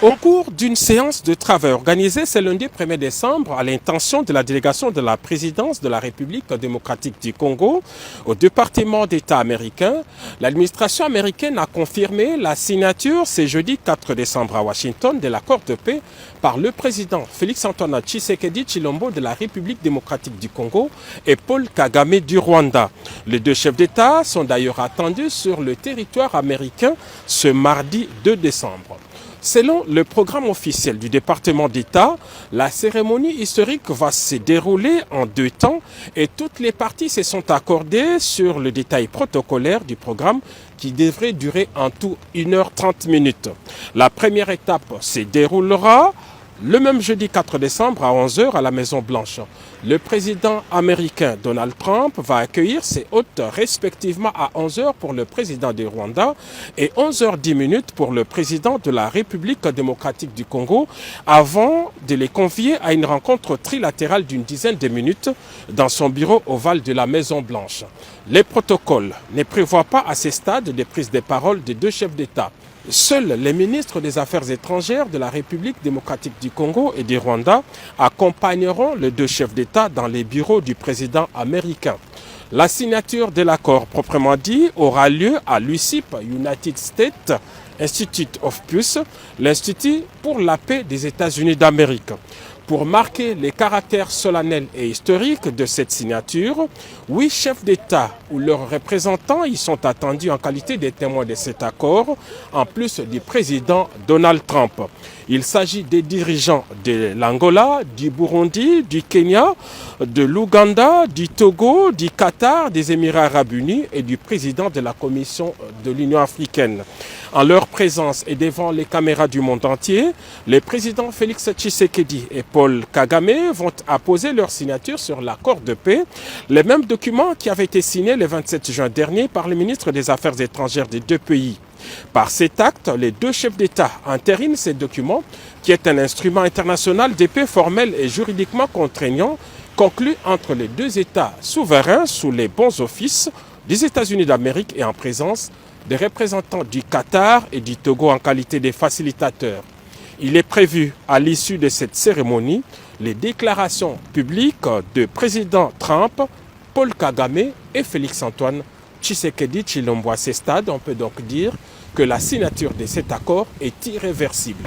Au cours d'une séance de travail organisée ce lundi 1er décembre à l'intention de la délégation de la présidence de la République démocratique du Congo au département d'État américain, l'administration américaine a confirmé la signature ce jeudi 4 décembre à Washington de l'accord de paix par le président Félix-Antoine Tshisekedi Tshilombo de la République démocratique du Congo et Paul Kagame du Rwanda. Les deux chefs d'État sont d'ailleurs attendus sur le territoire américain ce mardi 2 décembre. Selon le programme officiel du département d'État, la cérémonie historique va se dérouler en deux temps et toutes les parties se sont accordées sur le détail protocolaire du programme qui devrait durer en tout 1h30. La première étape se déroulera le même jeudi 4 décembre à 11h à la Maison-Blanche. Le président américain Donald Trump va accueillir ses hôtes respectivement à 11h pour le président du Rwanda et 11h10 pour le président de la République démocratique du Congo avant de les convier à une rencontre trilatérale d'une dizaine de minutes dans son bureau ovale de la Maison-Blanche. Les protocoles ne prévoient pas à ce stade des prises de parole des deux chefs d'État. Seuls les ministres des Affaires étrangères de la République démocratique du Congo et du Rwanda accompagneront les deux chefs d'État dans les bureaux du président américain. La signature de l'accord proprement dit aura lieu à l'USIP, United States Institute of Peace, l'Institut pour la paix des États-Unis d'Amérique. Pour marquer les caractères solennels et historiques de cette signature, 8 chefs d'État ou leurs représentants y sont attendus en qualité de témoins de cet accord, en plus du président Donald Trump. Il s'agit des dirigeants de l'Angola, du Burundi, du Kenya, de l'Ouganda, du Togo, du Qatar, des Émirats arabes unis et du président de la Commission de l'Union africaine. En leur présence et devant les caméras du monde entier, les présidents Félix Tshisekedi et Paul Kagame vont apposer leur signature sur l'accord de paix, les mêmes documents qui avaient été signés le 27 juin dernier par le ministre des Affaires étrangères des deux pays. Par cet acte, les deux chefs d'État entérinent ces documents, qui est un instrument international de paix formel et juridiquement contraignant, conclu entre les deux États souverains sous les bons offices des États-Unis d'Amérique et en présence des représentants du Qatar et du Togo en qualité de facilitateurs. Il est prévu, à l'issue de cette cérémonie, les déclarations publiques de président Trump, Paul Kagame et Félix-Antoine Tshisekedi Tshilombo. À ce stade, on peut donc dire que la signature de cet accord est irréversible.